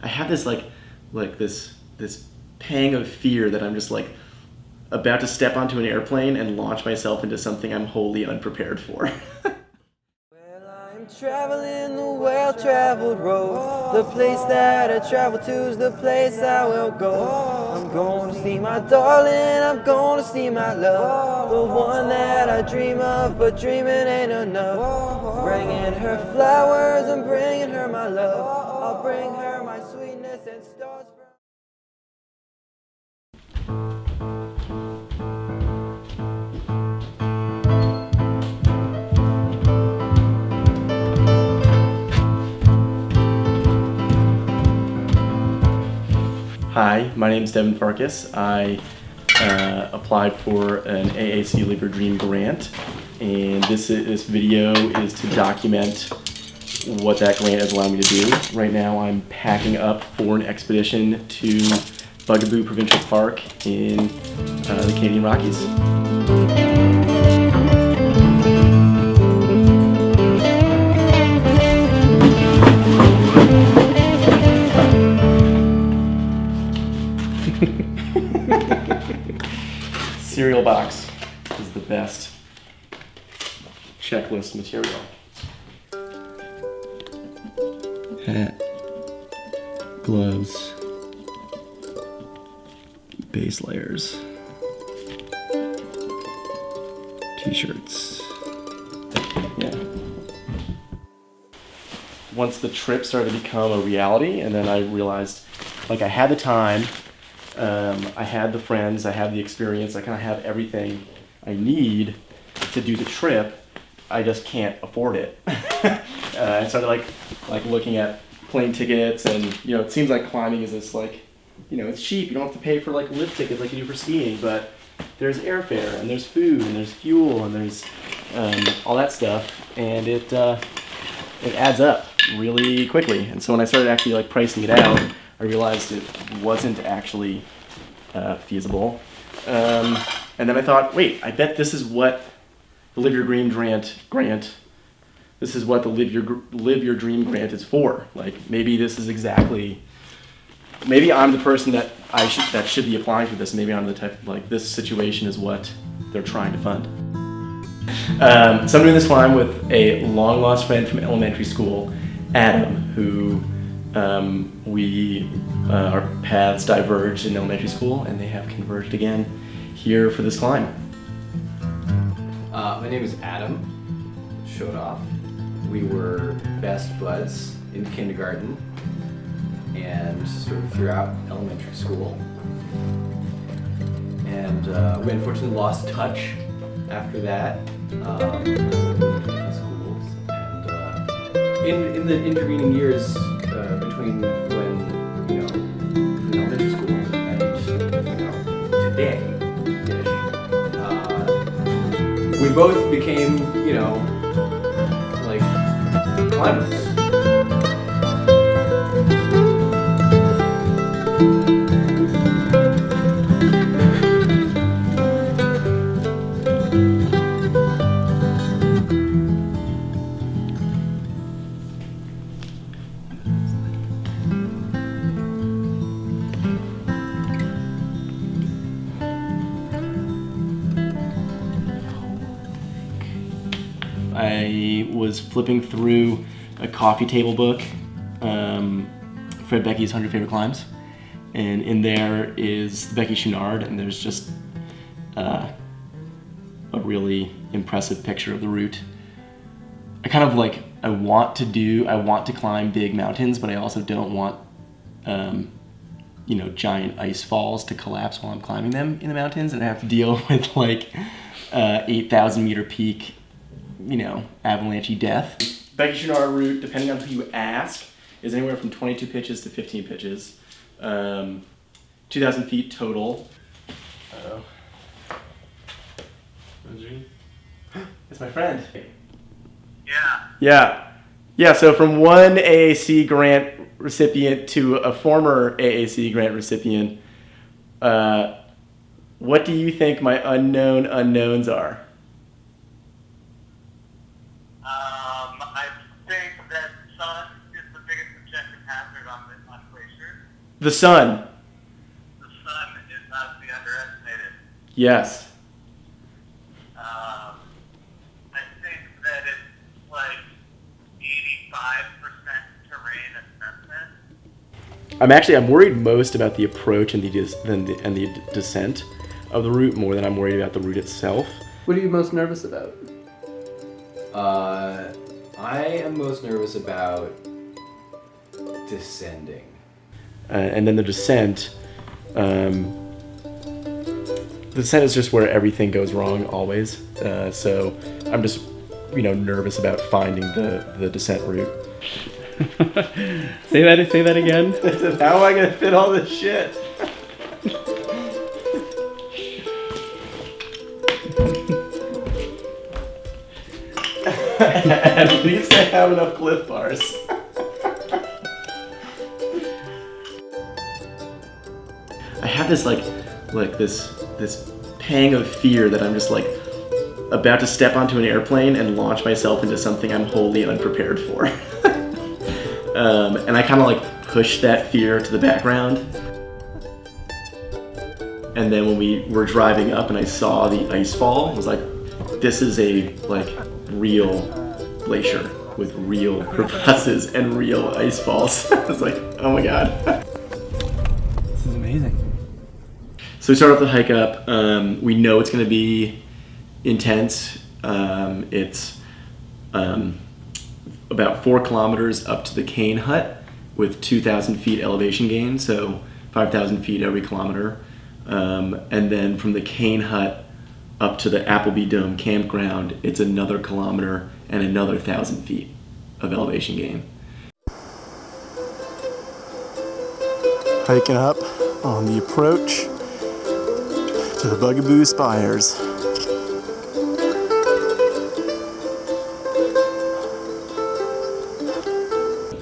I have this this pang of fear that I'm just like about to step onto an airplane and launch myself into something I'm wholly unprepared for. Traveling the well-traveled road. The place that I travel to is the place I will go. I'm going to see my darling, I'm going to see my love. The one that I dream of, but dreaming ain't enough. Bringing her flowers, I'm bringing her my love. I'll bring her my sweetness and stars from... Hi, my name is Devin Farkas. I applied for an AAC Live Your Dream grant, and this video is to document what that grant is allowing me to do. Right now I'm packing up for an expedition to Bugaboo Provincial Park in the Canadian Rockies. Cereal box is the best checklist material. Hat, gloves, base layers, t-shirts. Yeah. Once the trip started to become a reality, and then I realized, like, I had the time, I had the friends, I had the experience, I kind of have everything I need to do the trip. I just can't afford it. I started like looking at plane tickets, and it seems like climbing is this it's cheap. You don't have to pay for like lift tickets like you do for skiing, but there's airfare and there's food and there's fuel and there's all that stuff, and it adds up really quickly. And so when I started actually like pricing it out, I realized it wasn't actually feasible. And then I thought, wait, I bet this is what the Live Your Dream grant. This is what the Live Your Dream grant is for. Like, maybe this is exactly. Maybe I'm the person that should be applying for this. Maybe I'm the type like this situation is what they're trying to fund. So I'm doing this climb with a long lost friend from elementary school, Adam, who our paths diverged in elementary school, and they have converged again here for this climb. My name is Adam Shodoff. We were best buds in kindergarten and sort of throughout elementary school. And we unfortunately lost touch after that. Different schools. And in the intervening years between when, elementary school and, today, we both became, like, climbers. I was flipping through a coffee table book, Fred Becky's 100 Favorite Climbs, and in there is Becky Chouinard, and there's just a really impressive picture of the route. I kind of like, I want to climb big mountains, but I also don't want, giant ice falls to collapse while I'm climbing them in the mountains, and I have to deal with like 8,000 meter peak, avalanche death. Becky Chouinard route, depending on who you ask, is anywhere from 22 pitches to 15 pitches. 2,000 feet total. Uh-oh. It's my friend. Yeah, so from one AAC grant recipient to a former AAC grant recipient, what do you think my unknown unknowns are? I think that sun is the biggest objective hazard on The sun. The sun is not to be underestimated. Yes. I think that it's like 85% terrain assessment. I'm worried most about the approach and the descent of the route more than I'm worried about the route itself. What are you most nervous about? I am most nervous about descending. And then the descent is just where everything goes wrong always. So I'm just, nervous about finding the descent route. Say that again. How am I gonna fit all this shit? At least I have enough Cliff Bars. I have this this pang of fear that I'm just about to step onto an airplane and launch myself into something I'm wholly unprepared for. And I kind of push that fear to the background. And then when we were driving up and I saw the ice fall, I was like, this is a real glacier with real crevasses and real ice falls. I was like, oh my god. This is amazing. So we start off the hike up. We know it's going to be intense. It's about 4 kilometers up to the Cane Hut with 2,000 feet elevation gain, so 5,000 feet every kilometer. And then from the Cane Hut up to the Appleby Dome campground, it's another kilometer and another 1,000 feet of elevation gain. Hiking up on the approach to the Bugaboo Spires.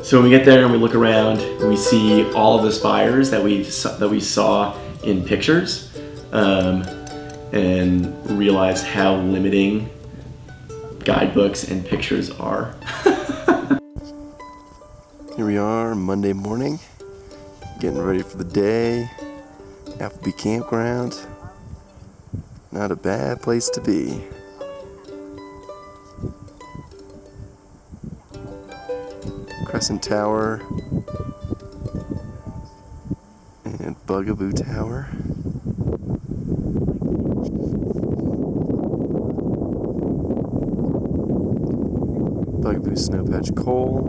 So when we get there and we look around, we see all of the spires that we saw in pictures, and realize how limiting guidebooks and pictures are. Here we are, Monday morning, getting ready for the day. Appleby Campground. Not a bad place to be. Crescent Tower and Bugaboo Tower. Bugaboo Snowpatch Col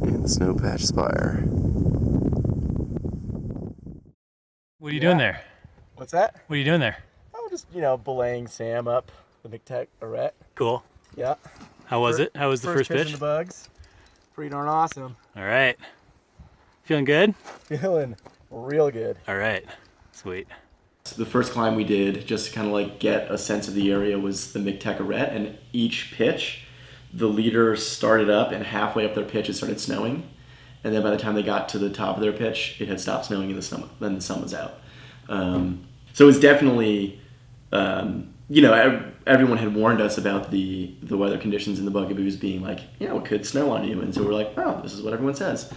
and the Snowpatch Spire. What are you doing there? What's that? What are you doing there? Oh, just, belaying Sam up the McTech Arete. Cool. Yeah. How was it? How was the first pitch? In the bugs. Pretty darn awesome. All right. Feeling good? Feeling real good. All right. Sweet. The first climb we did, just to kind of get a sense of the area, was the McTech Arete, and each pitch, the leader started up, and halfway up their pitch it started snowing, and then by the time they got to the top of their pitch, it had stopped snowing and then the sun was out. So it was definitely, everyone had warned us about the weather conditions in the Bugaboos being it could snow on you, and so we're like, oh, this is what everyone says.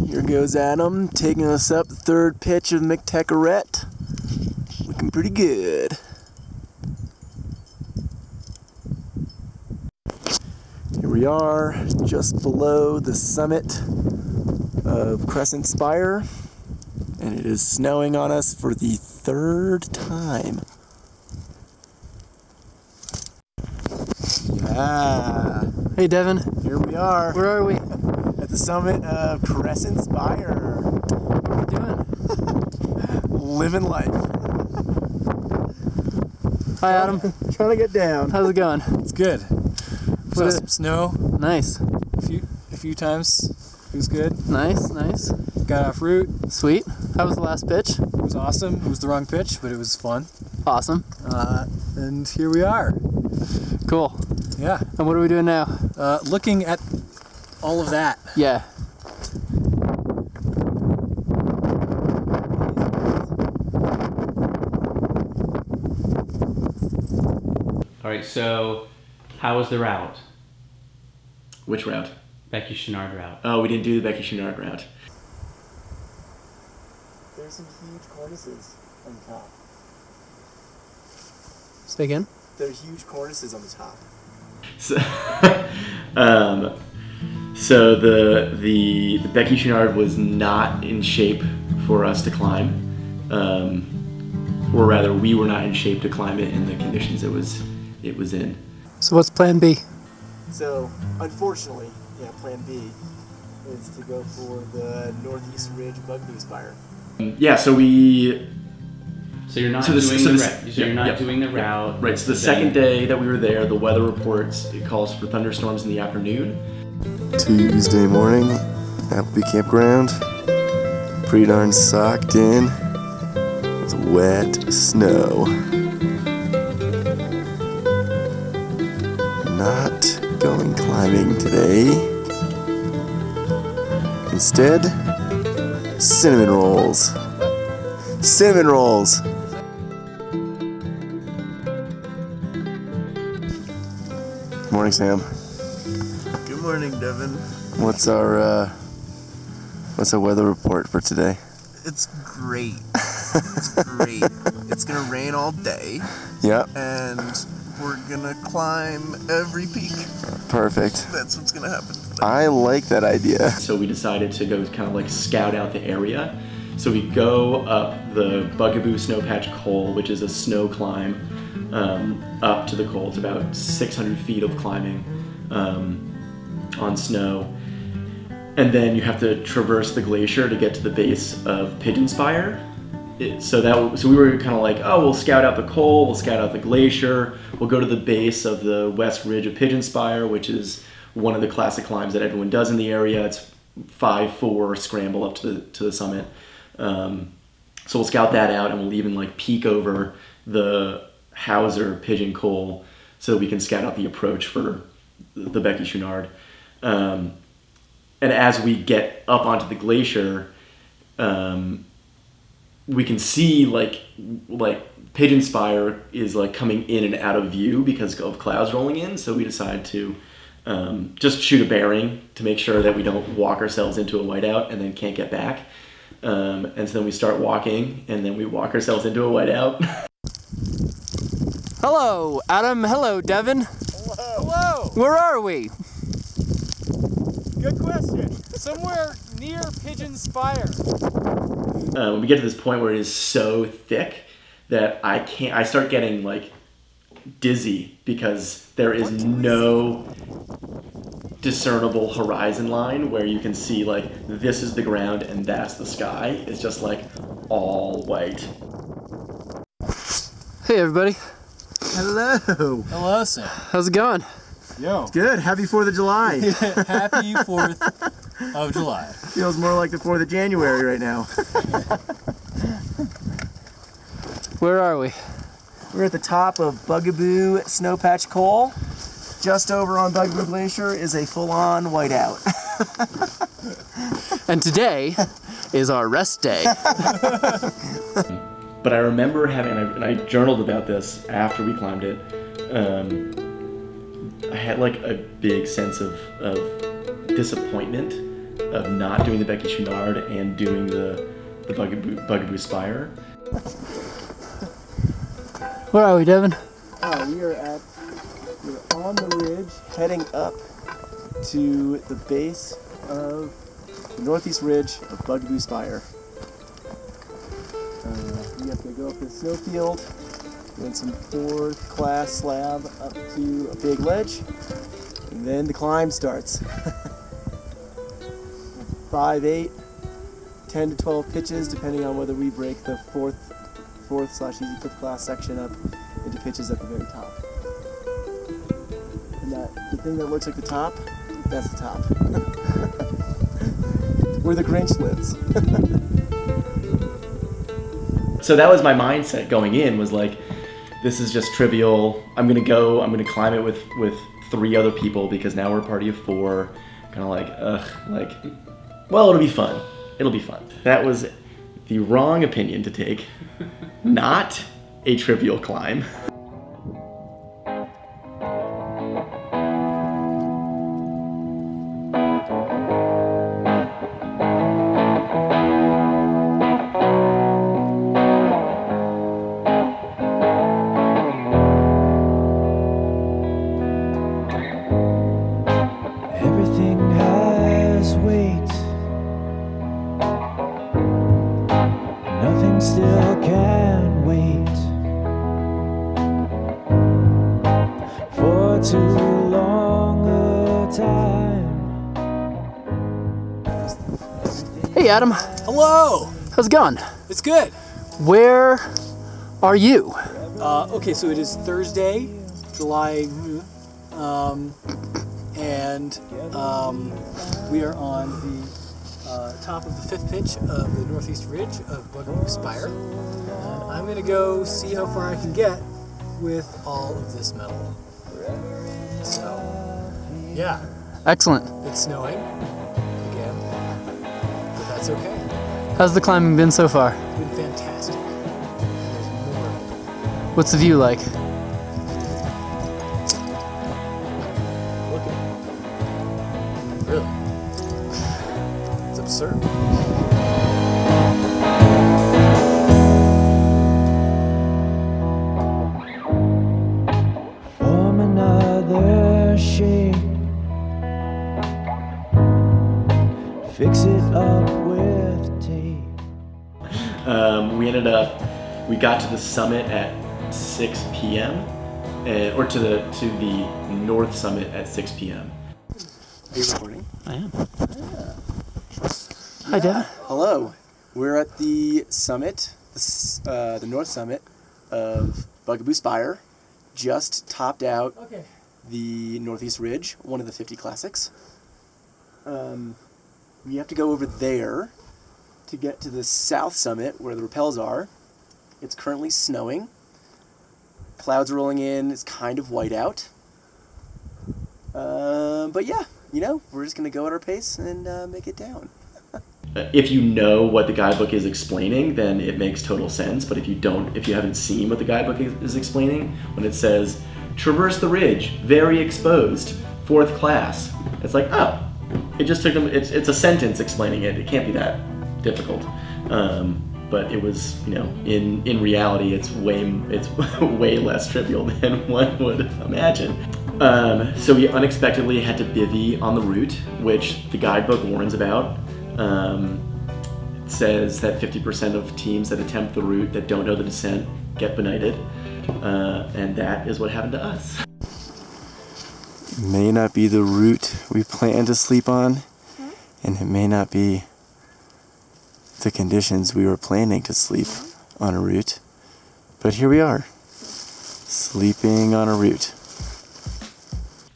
Here goes Adam, taking us up the third pitch of McTech Arete. Looking pretty good. Here we are, just below the summit of Crescent Spire, and it is snowing on us for the 3rd time. Yeah. Hey Devin, Here we are. where are we? At the summit of Crescent Spire. What are we doing? Living life. Hi Adam, Trying to get down. how's it going? It's good. Saw What some snow Nice, a few times. It was good. nice. Got off route. Sweet. How was the last pitch? It was awesome. It was the wrong pitch, but it was fun. Awesome. And here we are. Cool. Yeah. And what are we doing now? Looking at all of that. Yeah. All right, so how was the route? Which route? Becky Chenard route. Oh, we didn't do the Becky Chenard route. There's some huge cornices on the top. Say again? There are huge cornices on the top. So, so the Becky Chenard was not in shape for us to climb, or rather, we were not in shape to climb it in the conditions it was in. So what's plan B? So, unfortunately, plan B is to go for the Northeast Ridge Bugaboo Spire. Yeah, so we. So you're not So this- doing so the this- route. So you're yeah, not yeah, doing the route. Right, so the second day that we were there, the weather reports, it calls for thunderstorms in the afternoon. Tuesday morning, Appleby Campground. Pretty darn socked in with wet snow. Not going climbing today. Instead, cinnamon rolls. Cinnamon rolls! Morning, Sam. Good morning, Devin. What's our weather report for today? It's great. It's great. It's gonna rain all day, Yep, and we're gonna climb every peak. perfect. That's what's gonna happen today. I like that idea. So we decided to go kind of like scout out the area. So we go up the Bugaboo Snowpatch Col, which is a snow climb up to the col. It's about 600 feet of climbing on snow. And then you have to traverse the glacier to get to the base of Pigeon Spire. So we were kind of like, oh, we'll scout out the col, we'll scout out the glacier, we'll go to the base of the west ridge of Pigeon Spire, which is one of the classic climbs that everyone does in the area. It's 5-4 scramble up to the summit. So we'll scout that out, and we'll even like peek over the Hauser Pigeon Col so that we can scout out the approach for the Becky Chenard. And as we get up onto the glacier, we can see like Pigeon Spire is like coming in and out of view because of clouds rolling in. So we decide to just shoot a bearing to make sure that we don't walk ourselves into a whiteout and then can't get back. And so then we start walking, and then we walk ourselves into a whiteout. Hello, Adam. Hello, Devin. Hello. Where are we? Good question. Somewhere near Pigeon Spire. When we get to this point where it is so thick that I start getting like dizzy because there is no discernible horizon line where you can see like this is the ground and that's the sky. It's just like all white. Hey, everybody. Hello. Hello, Sam. How's it going? Yo. Good. Happy 4th of July. Happy 4th of July. Feels more like the 4th of January right now. Where are we? We're at the top of Bugaboo Snowpatch Col. Just over on Bugaboo Glacier is a full-on whiteout. And today is our rest day. But I remember having, and I journaled about this after we climbed it. I had like a big sense of disappointment of not doing the Becky Chenard and doing the Bugaboo Spire. Where are we, Devin? We're on the ridge, heading up to the base of the northeast ridge of Bugaboo Spire. We have to go up the snowfield, then some 4th class slab up to a big ledge, and then the climb starts. 5-8, 10 to 12 pitches, depending on whether we break the 4th/5th class section up into pitches at the very top. And the thing that looks like the top, that's the top. Where the Grinch lives. So that was my mindset going in, was like, this is just trivial. I'm gonna climb it with 3 other people because now we're a party of 4. Kind of like, well, it'll be fun. It'll be fun. That was the wrong opinion to take. Not a trivial climb. still can't wait for too long a time. Hey, Adam. Hello! How's it going? It's good. Where are you? Okay, so it is Thursday, July, and we are on the top of the fifth pitch of the northeast ridge of Bugaboos Spire. And I'm gonna go see how far I can get with all of this metal. So, yeah, Excellent. it's snowing again, but that's okay. How's the climbing been so far? It's been fantastic. There's more of it. What's the view like? Look at it. Really? It's absurd. Form another shape, fix it up with tape. We got to the summit at 6 p.m. Or to the north summit at 6 p.m. Are you recording? I am. Hi, Devin. Hello. We're at the summit, the north summit of Bugaboos Spire. Just topped out the northeast ridge, one of the 50 classics. We have to go over there to get to the south summit where the rappels are. It's currently snowing. Clouds rolling in. It's kind of white out. But yeah, we're just going to go at our pace and make it down. If you know what the guidebook is explaining, then it makes total sense. But if you haven't seen what the guidebook is explaining, when it says, traverse the ridge, very exposed, 4th class, it's like, oh, it just took them, it's a sentence explaining it. It can't be that difficult. But it was, in reality, it's way less trivial than one would imagine. So we unexpectedly had to bivvy on the route, which the guidebook warns about. It says that 50% of teams that attempt the route that don't know the descent get benighted, and that is what happened to us. It may not be the route we plan to sleep on, and it may not be the conditions we were planning to sleep on a route, but here we are, sleeping on a route.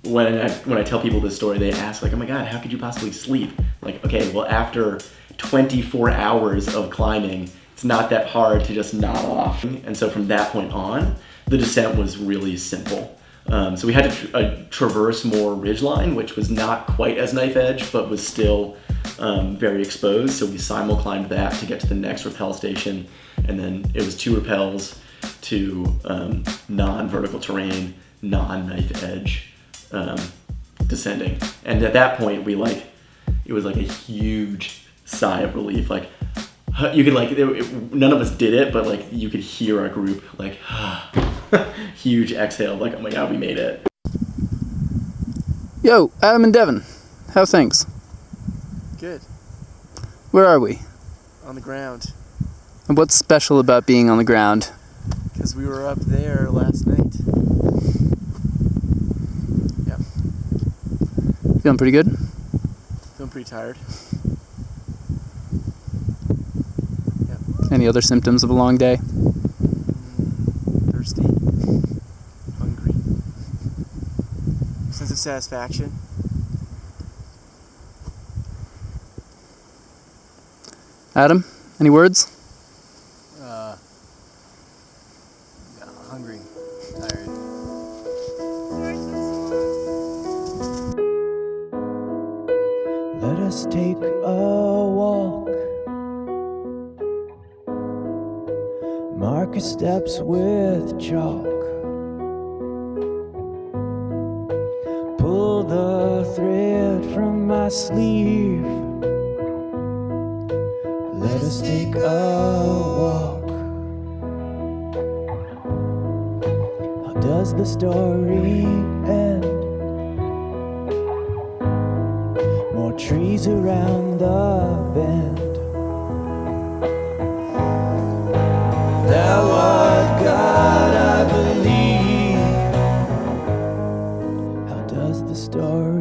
When I tell people this story, they ask, like, oh my God, how could you possibly sleep? Like, okay, well, after 24 hours of climbing, it's not that hard to just nod off. And so from that point on, the descent was really simple. So we had to traverse more ridgeline, which was not quite as knife edge, but was still very exposed. So we simul-climbed that to get to the next rappel station. And then it was 2 rappels to non-vertical terrain, non-knife edge descending. And at that point, it was like a huge sigh of relief. Like, you could none of us did it, but like you could hear our group like huge exhale, like, oh my God, we made it. Yo, Adam and Devin. How things? Good. Where are we? On the ground. And what's special about being on the ground? Because we were up there last night. Yeah. Feeling pretty good? Feeling pretty tired. Any other symptoms of a long day? Thirsty. Hungry. Sense of satisfaction. Adam, any words? Hungry. Tired. Let us take a walk, mark our steps with chalk, pull the thread from my sleeve. Let us take a walk. How does the story end? More trees around the bend. stars.